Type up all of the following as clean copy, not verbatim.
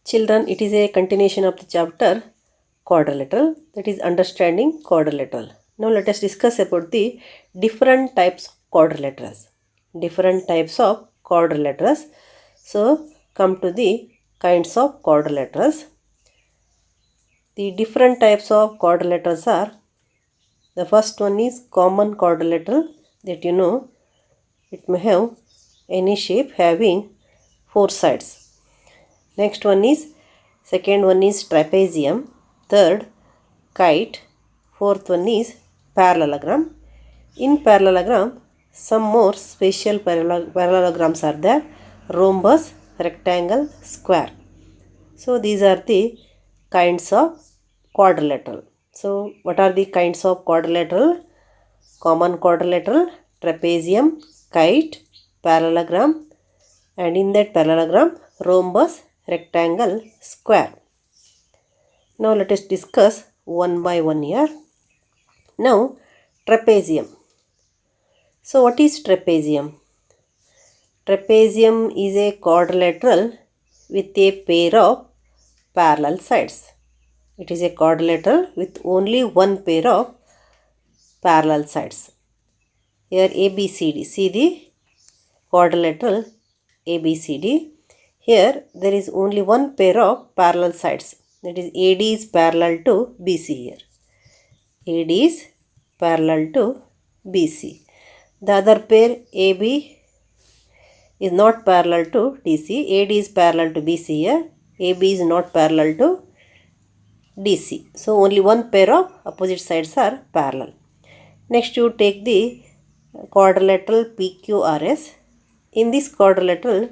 Children, it is a continuation of the chapter quadrilateral, that is understanding quadrilateral. Now let us discuss about the different types of quadrilaterals. Different types of quadrilaterals. So come to the kinds of quadrilaterals. The different types of quadrilaterals are, the first one is common quadrilateral, that you know it may have any shape having four sides. Next one is, second one is trapezium, third kite, fourth one is parallelogram. In parallelogram, some more special parallelograms are there: rhombus, rectangle, square. So these are the kinds of quadrilateral. So what are the kinds of quadrilateral? Common quadrilateral, trapezium, kite, parallelogram, and in that parallelogram, rhombus, rectangle, square. Now let us discuss one by one here. Now trapezium. So what is trapezium? Trapezium is a quadrilateral with a pair of parallel sides. It is a quadrilateral with only one pair of parallel sides. Here ABCD. See the quadrilateral ABCD. Here there is only one pair of parallel sides, that is AD is parallel to BC here. AD is parallel to BC. The other pair AB is not parallel to DC. AD is parallel to BC here. AB is not parallel to DC. So only one pair of opposite sides are parallel. Next you take the quadrilateral PQRS. In this quadrilateral,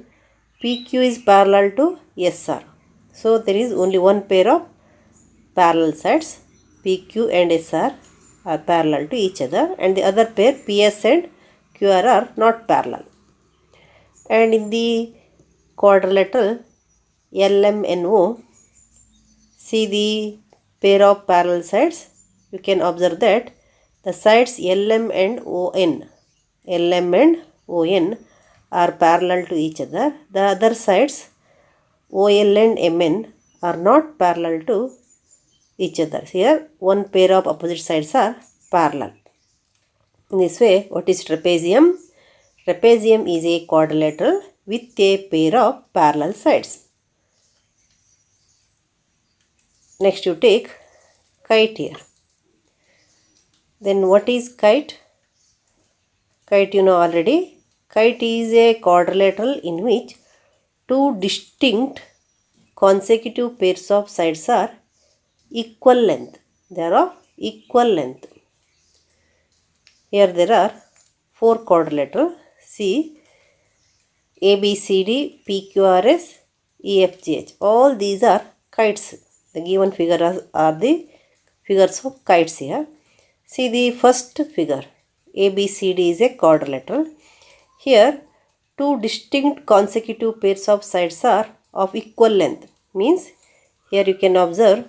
PQ is parallel to SR. So there is only one pair of parallel sides. PQ and SR are parallel to each other, and the other pair PS and QR are not parallel. And in the quadrilateral LMNO, see the pair of parallel sides. You can observe that the sides LM and ON are parallel to each other. The other sides OL and MN are not parallel to each other. Here one pair of opposite sides are parallel. In this way, what is trapezium? Trapezium is a quadrilateral with a pair of parallel sides. Next you take kite here. Then what is kite? Kite you know already. Kite is a quadrilateral in which two distinct consecutive pairs of sides are equal length. They are of equal length. Here there are four quadrilateral. See ABCD, PQRS, EFGH. All these are kites. The given figure are the figures of kites here. See the first figure. ABCD is a quadrilateral. Here two distinct consecutive pairs of sides are of equal length. Means here you can observe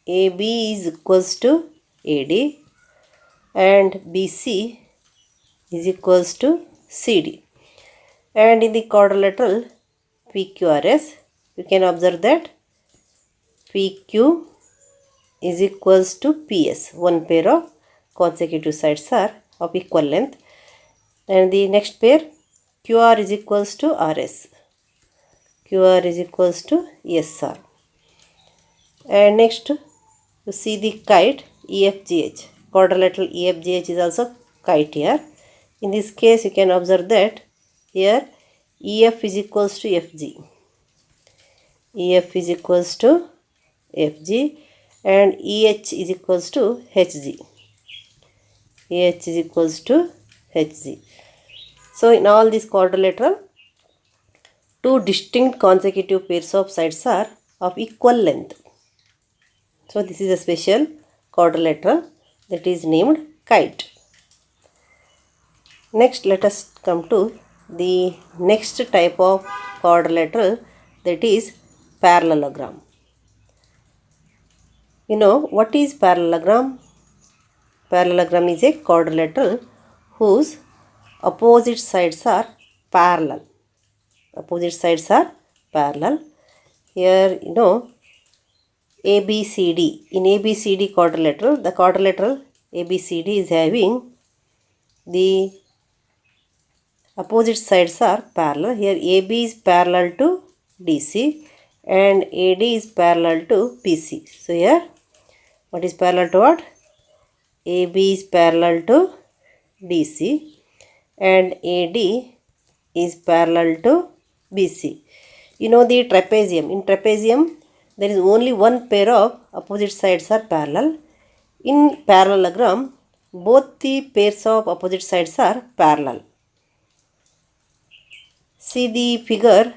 AB is equals to AD and BC is equals to CD. And in the quadrilateral PQRS, you can observe that PQ is equals to PS. One pair of consecutive sides are of equal length. And the next pair QR is equals to RS. QR is equals to SR. And next you see the kite EFGH. Quadrilateral EFGH is also kite here. In this case you can observe that here EF is equals to FG. EF is equals to FG and EH is equals to HG. EH is equals to HG. So in all these quadrilateral, two distinct consecutive pairs of sides are of equal length. So this is a special quadrilateral that is named kite. Next let us come to the next type of quadrilateral, that is parallelogram. You know what is parallelogram? Parallelogram is a quadrilateral whose opposite sides are parallel. Opposite sides are parallel. here ABCD. In ABCD quadrilateral, the quadrilateral ABCD is having the opposite sides are parallel. Here AB is parallel to DC and AD is parallel to BC. So here what is parallel to what? AB is parallel to DC and AD is parallel to BC. You know the trapezium. In trapezium, there is only one pair of opposite sides are parallel. In parallelogram, both the pairs of opposite sides are parallel. See the figure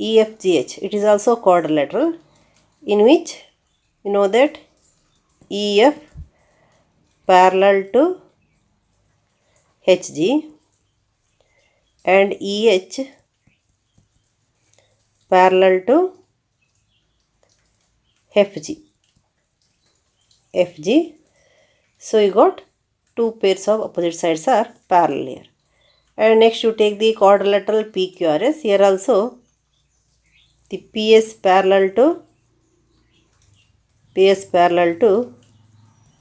EFGH. It is also quadrilateral, in which you know that EF parallel to HG and EH parallel to FG. So you got two pairs of opposite sides are parallel here. And next you take the quadrilateral PQRS. Here also the PS parallel to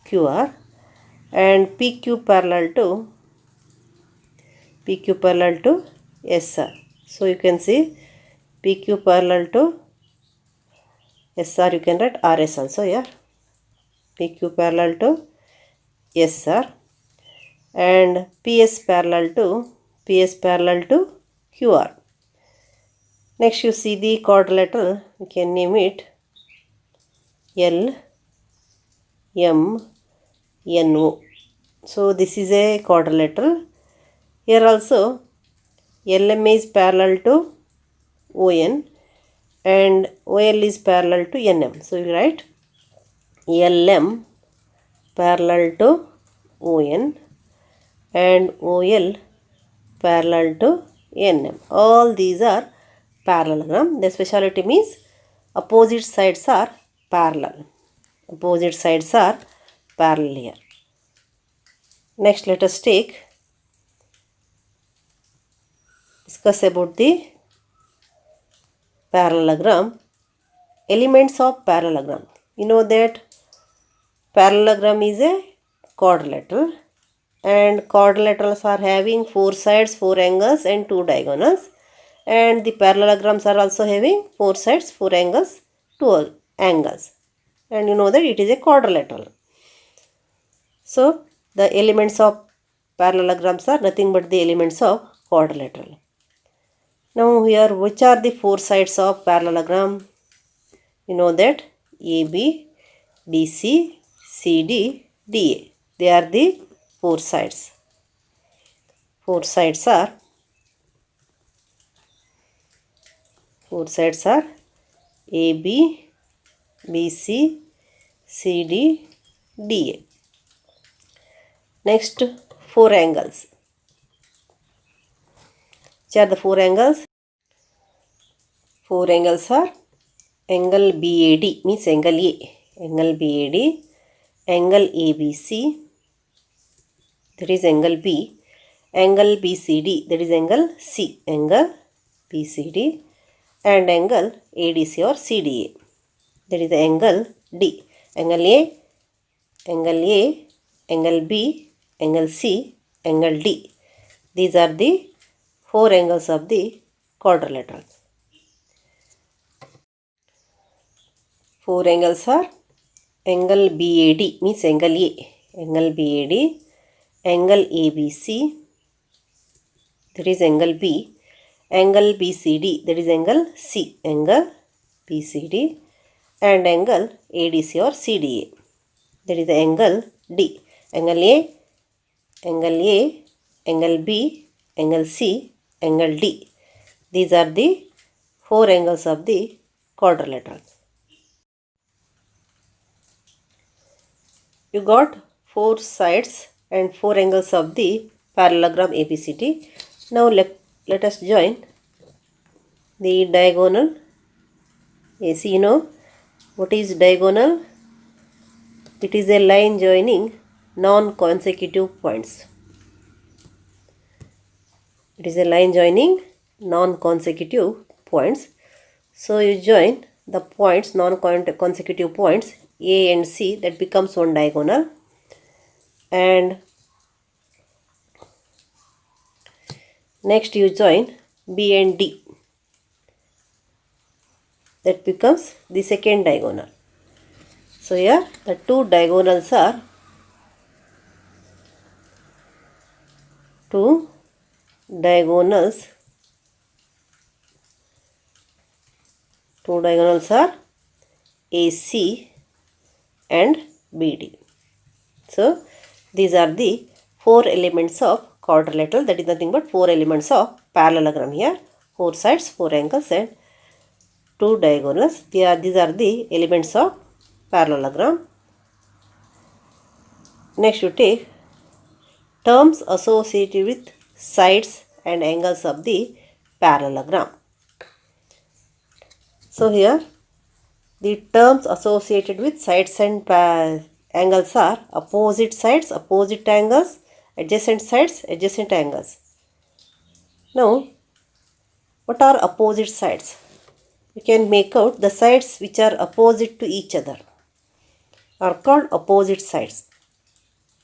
QR and PQ parallel to SR. So you can see PQ parallel to SR, you can write RS also here. PQ parallel to SR and PS parallel to QR. Next you see the quadrilateral, you can name it L, M, N, O. So this is a quadrilateral. Here also LM is parallel to ON and OL is parallel to NM. So you write LM parallel to ON and OL parallel to NM. All these are parallelogram. Their speciality means opposite sides are parallel. Opposite sides are parallel here. Next let us discuss about the parallelogram. Elements of parallelogram. You know that parallelogram is a quadrilateral and quadrilaterals are having 4 sides, 4 angles and 2 diagonals, and the parallelograms are also having 4 sides, 4 angles, 2 angles, and you know that it is a quadrilateral. So the elements of parallelograms are nothing but the elements of quadrilateral. Now here, which are the 4 sides of parallelogram? You know that AB, BC, CD, DA. They are the 4 sides. 4 sides are AB, BC, CD, DA. Next, 4 angles. Which are the 4 angles? 4 angles are angle BAD, means angle A. Angle BAD, angle ABC, that is angle B. Angle BCD, that is angle C. Angle BCD and angle ADC or CDA, that is the angle D. Angle A, angle B, angle C, angle D. These are the 4 angles of the quadrilaterals. 4 angles are angle BAD, means angle A. Angle BAD, angle ABC, that is angle B. Angle BCD, that is angle C. Angle BCD and angle ADC or CDA, that is the angle D. Angle A, angle B, angle C, angle D. These are the 4 angles of the quadrilaterals. You got 4 sides and 4 angles of the parallelogram ABCD. Now let us join the diagonal AC. You know what is diagonal? It is a line joining non-consecutive points. It is a line joining non-consecutive points. So you join the points, non-consecutive points A and C, that becomes one diagonal, and next you join B and D, that becomes the second diagonal. So here the two diagonals are AC and BD. So these are the four elements of quadrilateral, that is nothing but four elements of parallelogram here. Four sides, four angles and two diagonals. These are the elements of parallelogram. Next you take terms associated with sides and angles of the parallelogram. So here the terms associated with sides and angles are opposite sides, opposite angles, adjacent sides, adjacent angles. Now, what are opposite sides? You can make out the sides which are opposite to each other are called opposite sides.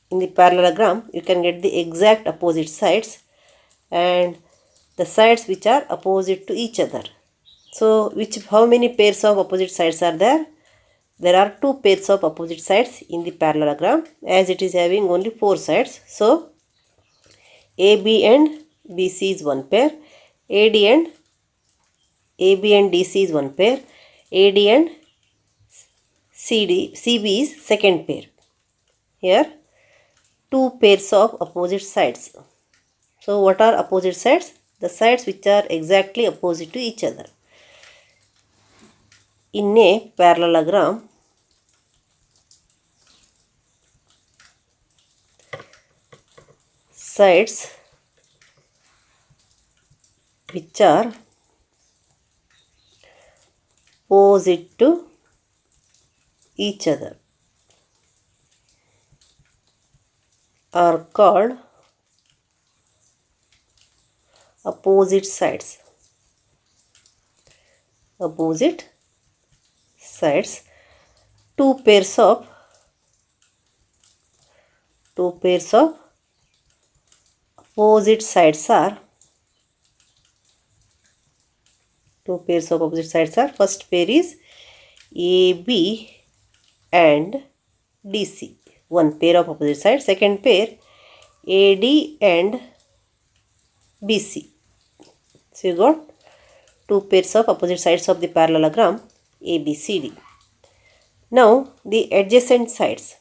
In the parallelogram, you can get the exact opposite sides and the sides which are opposite to each other. So, how many pairs of opposite sides are there? There are two pairs of opposite sides in the parallelogram, as it is having only four sides. So, AB and BC is one pair, AB and DC is one pair, AD and CB is second pair. Here, two pairs of opposite sides. So, what are opposite sides? The sides which are exactly opposite to each other. In a parallelogram, sides which are opposite to each other are called opposite sides. Opposite sides. Two pairs of opposite sides are first pair is AB and DC, one pair of opposite sides. Second pair AD and BC. So you got two pairs of opposite sides of the parallelogram ABCD. Now the adjacent sides.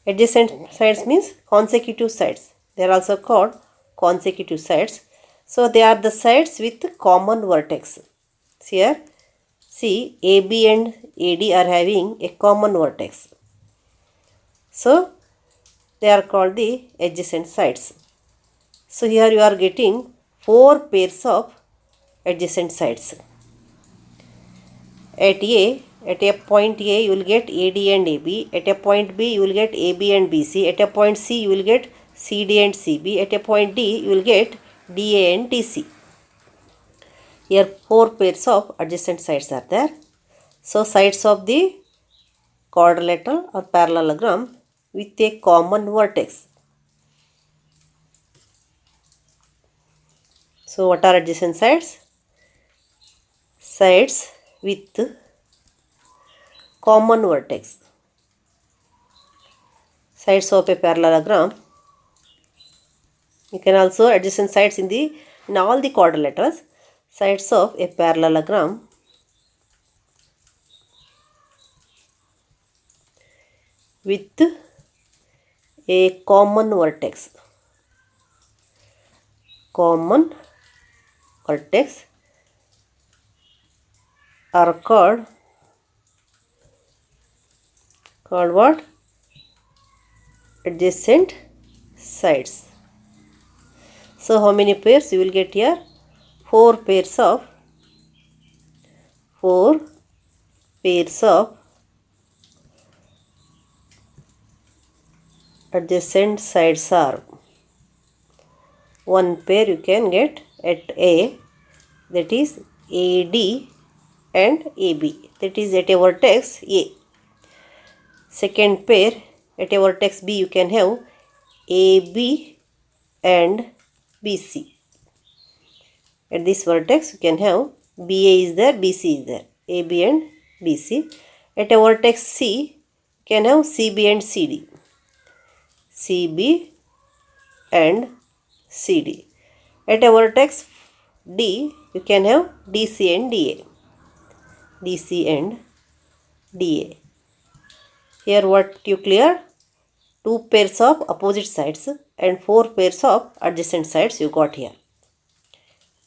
Adjacent sides means consecutive sides. They are also called consecutive sides. So they are the sides with common vertex. Here, see, AB and AD are having a common vertex. So they are called the adjacent sides. So here you are getting four pairs of adjacent sides. At a point A, you will get AD and AB. At a point B, you will get AB and BC. At a point C, you will get CD and CB. At a point D, you will get DA and DC. Here four pairs of adjacent sides are there. So sides of the quadrilateral or parallelogram with a common vertex. So what are adjacent sides? Sides with common vertex. Sides of a parallelogram. You can also adjacent sides in all the quadrilaterals. Sides of a parallelogram with a common vertex. Common vertex are called what? Adjacent sides. So how many pairs you will get here? Four pairs of adjacent sides are. One pair you can get at A, that is AD and AB. That is at a vertex A. Second pair, at a vertex B you can have AB and BC. At this vertex you can have BA is there, BC is there. AB and BC. At a vertex C you can have CB and CD. CB and CD. At a vertex D you can have DC and DA. DC and DA. Here what you clear? 2 pairs of opposite sides and 4 pairs of adjacent sides you got here.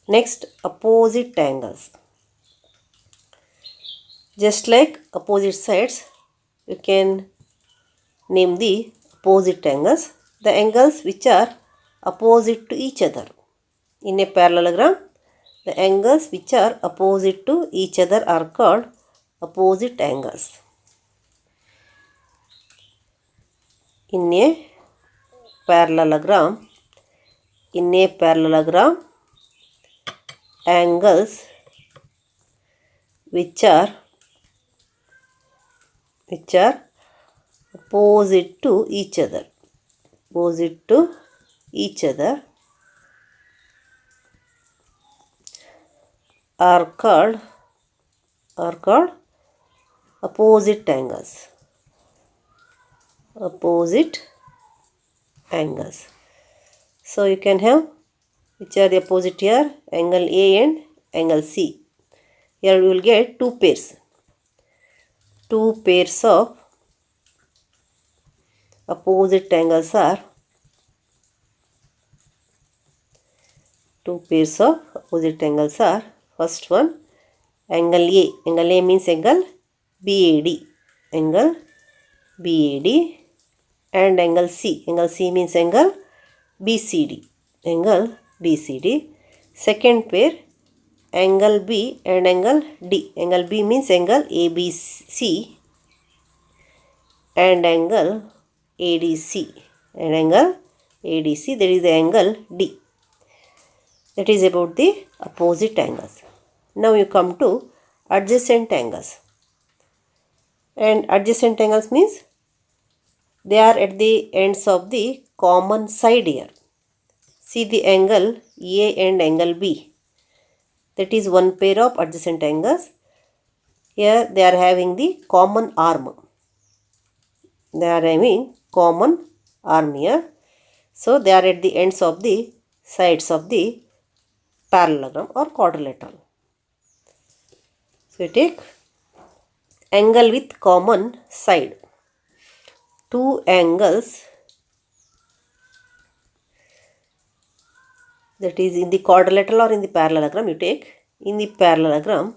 Next, opposite angles. Just like opposite sides, you can name the opposite angles. The angles which are opposite to each other. In a parallelogram, the angles which are opposite to each other are called opposite angles. In a parallelogram, angles which are opposite to each other are called opposite angles. So you can have which are the opposite here, angle A and angle C. Here we will get 2 pairs. 2 pairs of opposite angles are first one angle A. Angle A means angle BAD. And angle C. Angle C means angle BCD. Second pair angle B and angle D. Angle B means angle ABC and angle ADC. That is the angle D. That is about the opposite angles. Now you come to adjacent angles. And adjacent angles means they are at the ends of the common side here. See the angle A and angle B. That is one pair of adjacent angles. Here they are having the common arm. here. So they are at the ends of the sides of the parallelogram or quadrilateral. So you take angle with common side. 2 angles, that is in the quadrilateral or in the parallelogram, you take in the parallelogram,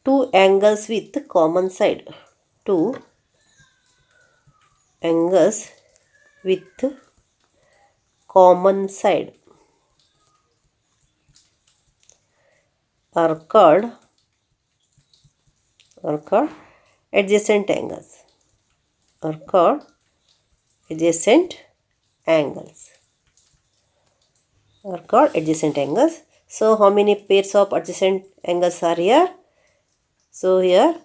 2 angles with common side. 2 angles with common side are called adjacent angles. So how many pairs of adjacent angles are here? So here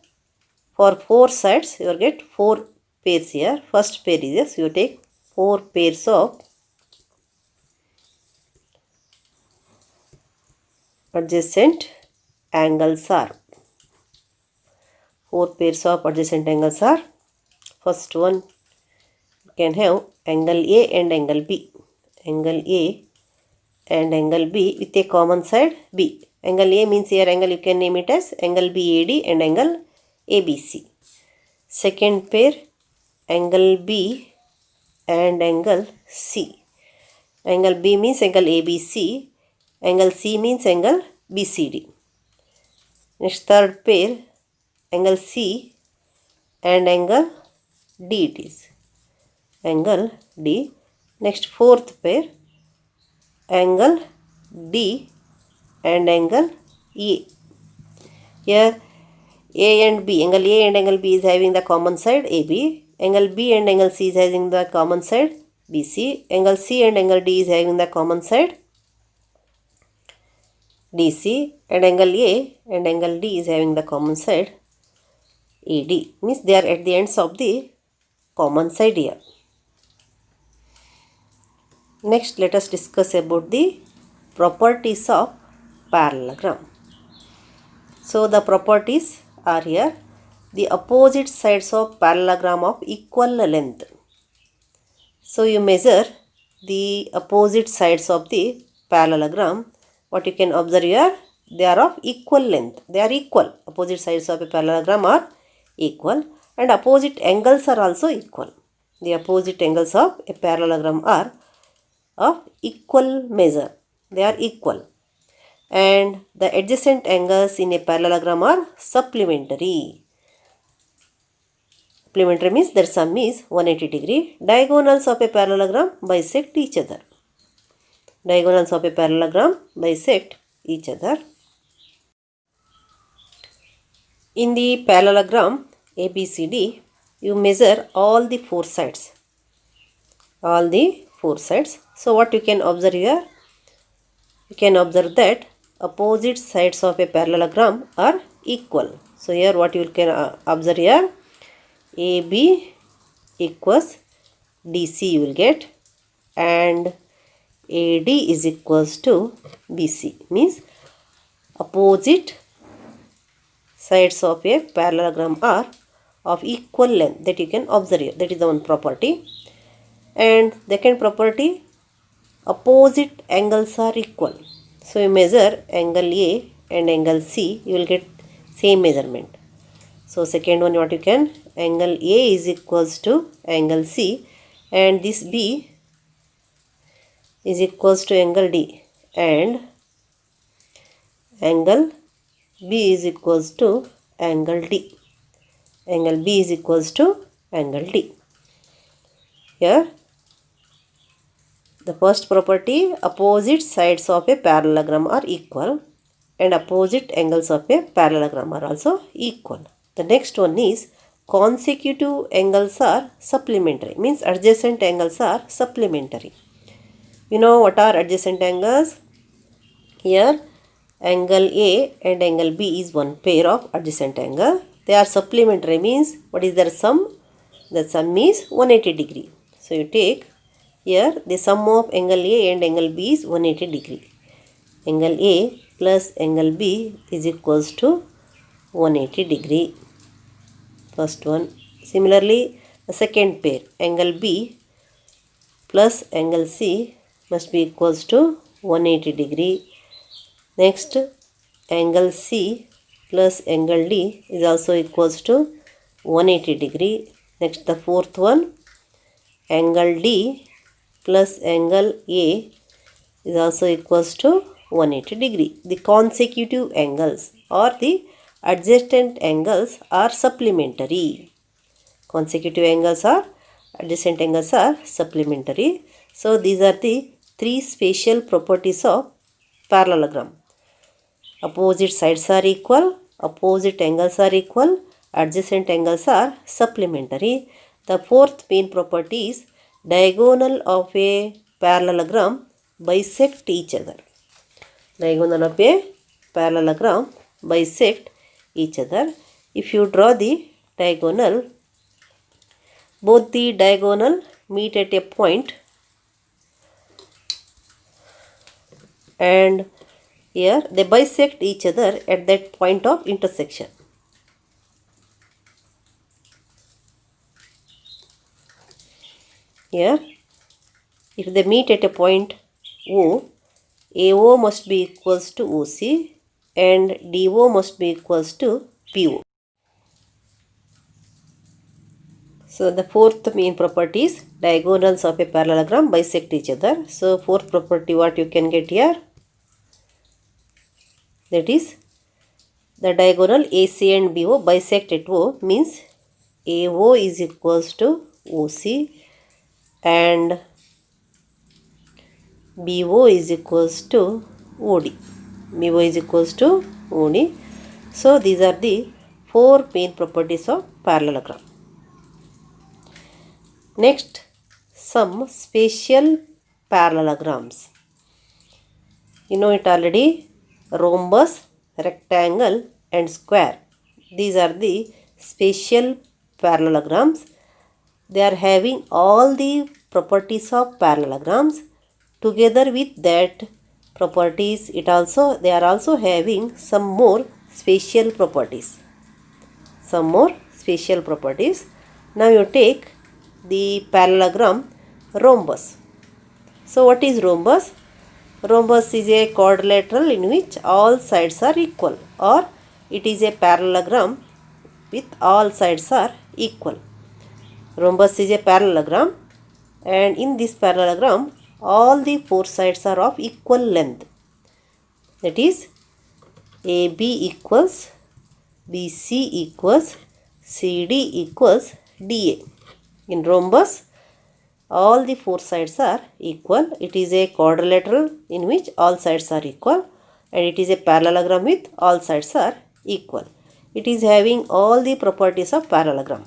for 4 sides you will get 4 pairs here. First pair is this. You take 4 pairs of adjacent angles are. 4 pairs of adjacent angles are. First one you can have angle A and angle B. Angle A and angle B with a common side B. Angle A means here angle you can name it as angle BAD and angle ABC. Second pair angle B and angle C. Angle B means angle ABC. Angle C means angle BCD. Next third pair angle C and angle D it is. Angle D. Next fourth pair angle D and angle A. Here A and B, angle A and angle B is having the common side AB. Angle B and angle C is having the common side BC. Angle C and angle D is having the common side DC, and angle A and angle D is having the common side AD. Means they are at the ends of the common side here. Next, let us discuss about the properties of parallelogram. So the properties are here. The opposite sides of parallelogram of equal length. So you measure the opposite sides of the parallelogram. What you can observe here, they are of equal length. They are equal. Opposite sides of a parallelogram are equal, and opposite angles are also equal. The opposite angles of a parallelogram are of equal measure. They are equal. And the adjacent angles in a parallelogram are supplementary. Supplementary means their sum is 180 degree. Diagonals of a parallelogram bisect each other. Diagonals of a parallelogram bisect each other. In the parallelogram ABCD, you measure all the four sides. All the four sides. So what you can observe here? You can observe that opposite sides of a parallelogram are equal. So here what you can observe here, AB equals DC you will get, and AD is equals to BC. Means opposite sides of a parallelogram are of equal length. That you can observe here. That is the one property. And second property, opposite angles are equal. So you measure angle A and angle C, you will get same measurement. So second one, what you can, angle A is equals to angle C, and this B is equals to angle D, and angle B is equals to angle D. Angle B is equals to angle D. Here the first property, opposite sides of a parallelogram are equal, and opposite angles of a parallelogram are also equal. The next one is consecutive angles are supplementary. Means adjacent angles are supplementary. You know what are adjacent angles? Here angle A and angle B is one pair of adjacent angle. They are supplementary means what is their sum? The sum is 180 degree. So you take here the sum of angle A and angle B is 180 degree. Angle A plus angle B is equals to 180 degree. First one. Similarly, the second pair, angle B plus angle C must be equals to 180 degree. Next, angle C plus angle D is also equals to 180 degree. Next, the fourth one, angle D plus angle A is also equals to 180 degree. The consecutive angles or the adjacent angles are supplementary. Consecutive angles or adjacent angles are supplementary. So these are the three special properties of parallelogram. Opposite sides are equal, opposite angles are equal, adjacent angles are supplementary. The fourth main property is diagonal of a parallelogram bisect each other. Diagonal of a parallelogram bisect each other. If you draw the diagonal, both the diagonal meet at a point, and here they bisect each other at that point of intersection. Here, if they meet at a point O, AO must be equals to OC and DO must be equals to PO. So the fourth main property is diagonals of a parallelogram bisect each other. So fourth property what you can get here, that is the diagonal AC and BO bisect at O, means AO is equals to OC and BO is equals to OD. BO is equals to OD. So these are the four main properties of parallelogram. Next, some spatial parallelograms. You know it already. Rhombus, rectangle and square. These are the spatial parallelograms. They are having all the properties of parallelograms. Together with that properties, they are also having some more spatial properties. Now you take the parallelogram rhombus. So what is rhombus? Rhombus is a quadrilateral in which all sides are equal, or it is a parallelogram with all sides are equal. Rhombus is a parallelogram, and in this parallelogram all the four sides are of equal length. That is, AB equals BC equals CD equals DA. In rhombus, all the four sides are equal. It is a quadrilateral in which all sides are equal, and it is a parallelogram with all sides are equal. It is having all the properties of parallelogram.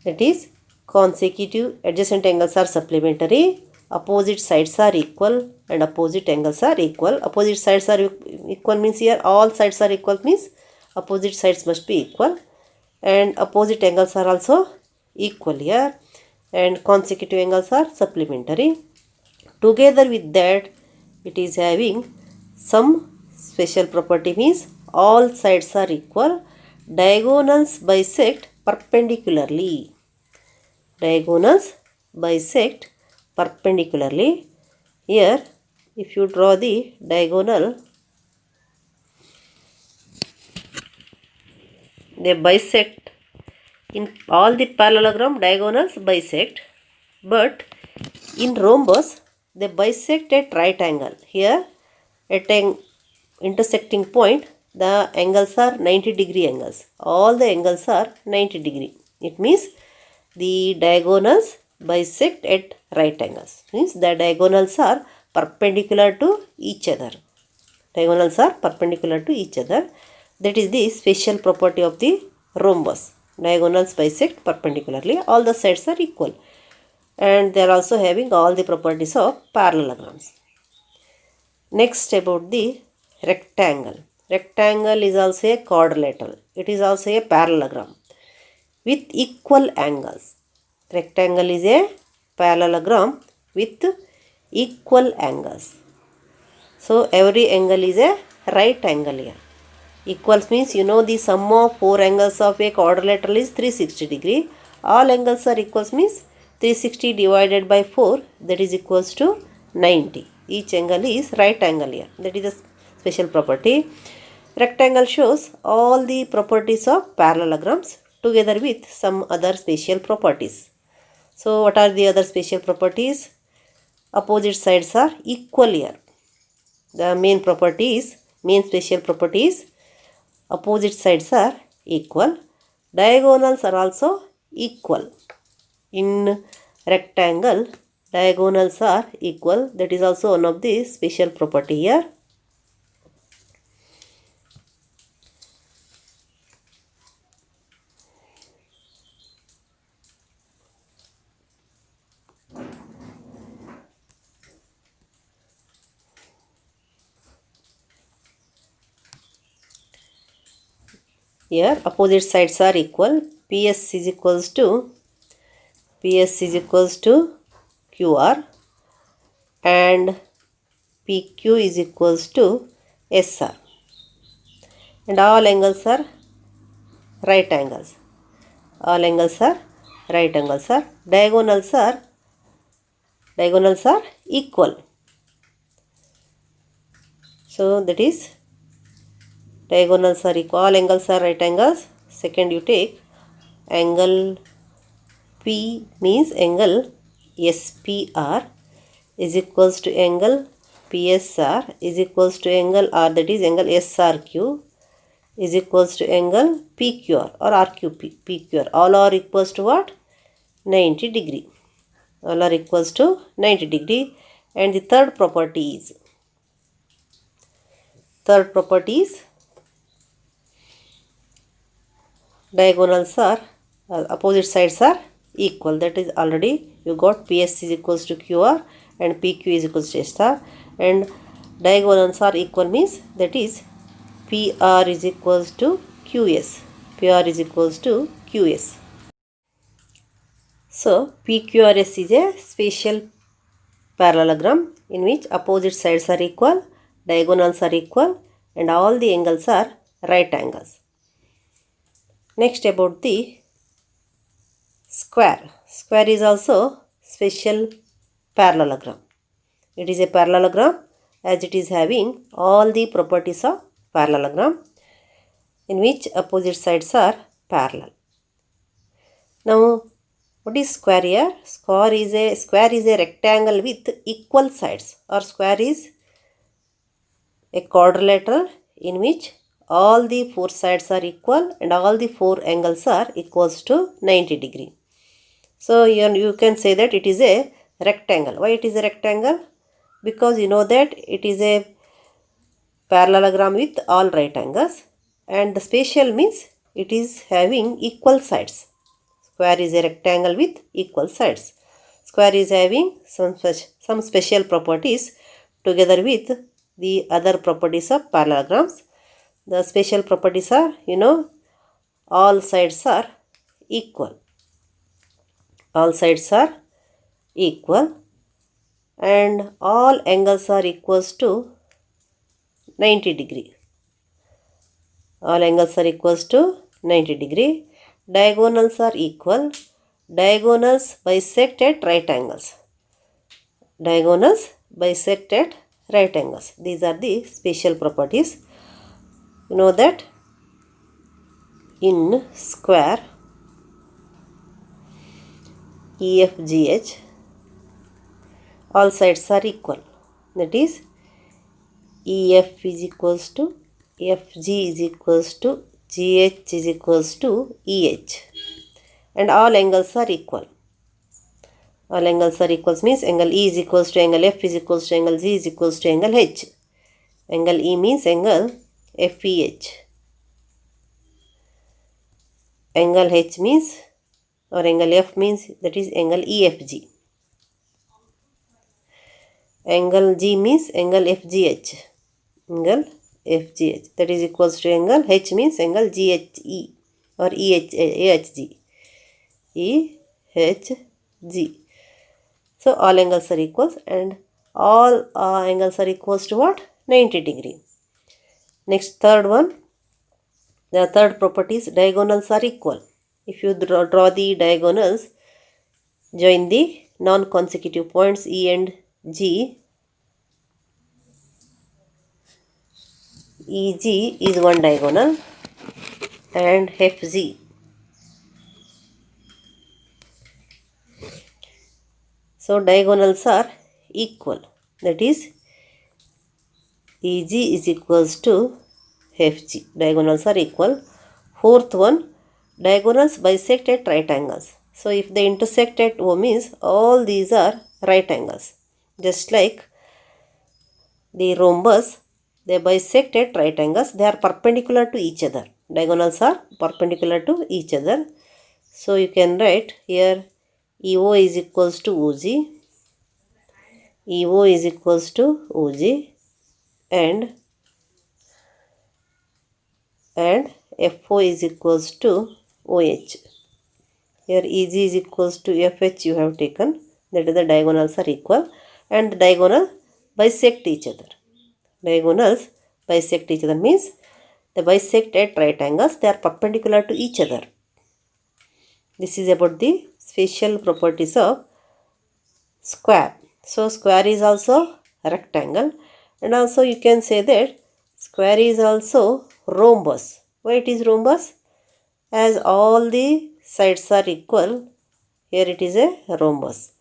That is, consecutive adjacent angles are supplementary, opposite sides are equal, and opposite angles are equal. Opposite sides are equal means here all sides are equal means opposite sides must be equal, and opposite angles are also equal here, and consecutive angles are supplementary. Together with that, it is having some special property means all sides are equal. Diagonals bisect perpendicularly. Diagonals bisect perpendicularly. Here, if you draw the diagonal, they bisect. In all the parallelogram, diagonals bisect, but in rhombus they bisect at right angle. Here, at an intersecting point, the angles are 90-degree angles. All the angles are 90-degree. It means the diagonals bisect at right angles. Means the diagonals are perpendicular to each other. Diagonals are perpendicular to each other. That is the special property of the rhombus. Diagonals bisect perpendicularly. All the sides are equal, and they are also having all the properties of parallelograms. Next, about the rectangle. Rectangle is also a quadrilateral. It is also a parallelogram with equal angles. Rectangle is a parallelogram with equal angles. So every angle is a right angle here. Equals means, you know, the sum of four angles of a quadrilateral is 360 degree. All angles are equals means 360 divided by 4, that is equals to 90. Each angle is right angle here. That is a special property. Rectangle shows all the properties of parallelograms together with some other special properties. So what are the other special properties? Opposite sides are equal here. The main special properties, opposite sides are equal. Diagonals are also equal. In rectangle, diagonals are equal. That is also one of the special property here. Here opposite sides are equal. PS is equals to QR, and PQ is equals to SR, and all angles are right angles. All angles are right angles. Diagonals are equal. So that is, diagonals are equal. All angles are right angles. Second, you take angle P means angle SPR is equals to angle PSR is equals to angle R, that is angle SRQ is equals to angle PQR or RQPQR. All are equals to what? 90 degree. All are equals to 90 degree. And the third property is diagonals are opposite sides are equal. That is already you got PS is equals to QR and PQ is equals to S star, and diagonals are equal means that is PR is equals to QS. PR is equals to QS. So PQRS is a special parallelogram in which opposite sides are equal, diagonals are equal, and all the angles are right angles. Next, about the square. Square is also special parallelogram. It is a parallelogram as it is having all the properties of parallelogram in which opposite sides are parallel. Now, what is square here? Square is a rectangle with equal sides, or square is a quadrilateral in which all the four sides are equal and all the four angles are equals to 90 degree. So you can say that it is a rectangle. Why it is a rectangle? Because you know that it is a parallelogram with all right angles, and the special means it is having equal sides. Square is a rectangle with equal sides. Square is having some special properties together with the other properties of parallelograms. The special properties are, all sides are equal. All sides are equal and all angles are equals to 90 degree. All angles are equals to 90 degree. Diagonals are equal. Diagonals bisect at right angles. Diagonals bisect at right angles. These are the special properties. You know that in square EFGH all sides are equal. That is EF is equals to FG is equals to GH is equals to EH, and all angles are equal. All angles are equals means angle E is equals to angle F is equals to angle Z is equals to angle H. Angle E means angle FEH. Angle H means, or angle F means, that is angle EFG. Angle G means angle FGH. Angle FGH, that is equals to angle H means angle GHE or AHG. EHG. So all angles are equals, and all angles are equals to what? 90 degree. Next, third one. The third property is diagonals are equal. If you draw the diagonals, join the non-consecutive points E and G. EG is one diagonal and FG. So diagonals are equal. That is EG is equals to FG. Diagonals are equal. Fourth one, diagonals bisect at right angles. So if they intersect at O means all these are right angles. Just like the rhombus, they bisect at right angles. They are perpendicular to each other. Diagonals are perpendicular to each other. So you can write here EO is equals to OG. EO is equals to OG and FO is equals to OH. Here EG is equals to FH you have taken. That is the diagonals are equal and the diagonal bisect each other. Diagonals bisect each other means they bisect at right angles. They are perpendicular to each other. This is about the special properties of square. So square is also rectangle, and also you can say that square is also rhombus. Why it is rhombus? As all the sides are equal, here it is a rhombus.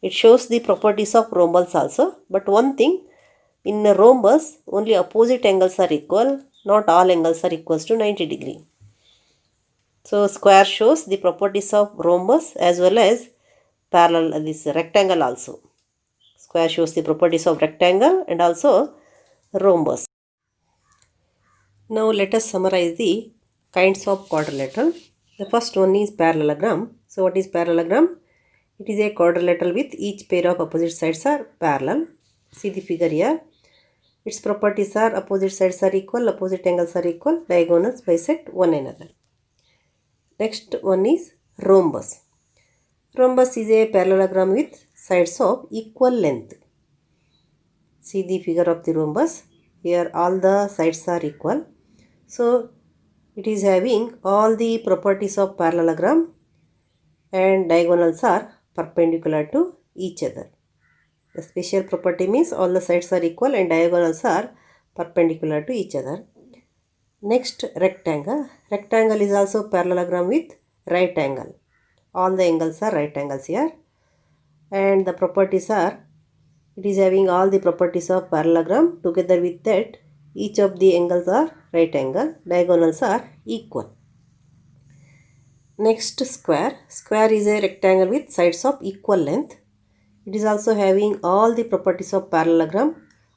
It shows the properties of rhombus also, but one thing, in a rhombus only opposite angles are equal, not all angles are equals to 90 degree. So square shows the properties of rhombus as well as parallel, this rectangle also. Square shows the properties of rectangle and also rhombus. Now let us summarize the kinds of quadrilateral. The first one is parallelogram. So what is parallelogram? It is a quadrilateral with each pair of opposite sides are parallel. See the figure here. Its properties are opposite sides are equal, opposite angles are equal, diagonals bisect one another. Next one is rhombus. Rhombus is a parallelogram with sides of equal length. See the figure of the rhombus. Here all the sides are equal. So it is having all the properties of parallelogram and diagonals are perpendicular to each other. The special property means all the sides are equal and diagonals are perpendicular to each other. Next, rectangle. Rectangle is also parallelogram with right angle. All the angles are right angles here. And the properties are, it is having all the properties of parallelogram. Together with that, each of the angles are right angle. Diagonals are equal. Next, square. Square is a rectangle with sides of equal length. It is also having all the properties of parallelogram.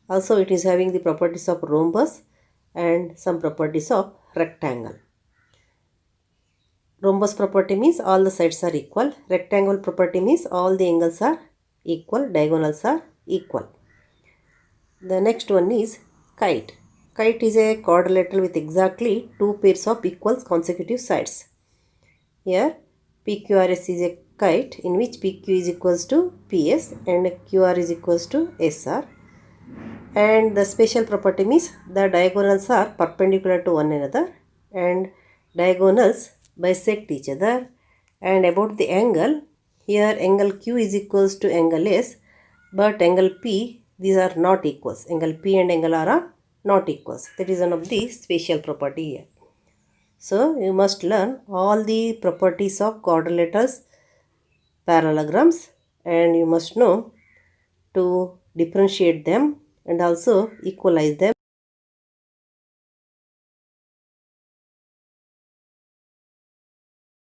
Also, it is having the properties of rhombus and some properties of rectangle. Rhombus property means all the sides are equal. Rectangle property means all the angles are equal, diagonals are equal. The next one is kite. Kite is a quadrilateral with exactly two pairs of equal consecutive sides. Here PQRS is a kite in which PQ is equals to PS and QR is equals to SR. And the special property means the diagonals are perpendicular to one another and diagonals bisect each other. And about the angle, here angle Q is equals to angle S, but angle P, these are not equals. Angle P and angle R are not equals. That is one of the special property here. So you must learn all the properties of quadrilaterals, parallelograms, and you must know to differentiate them and also equalize them.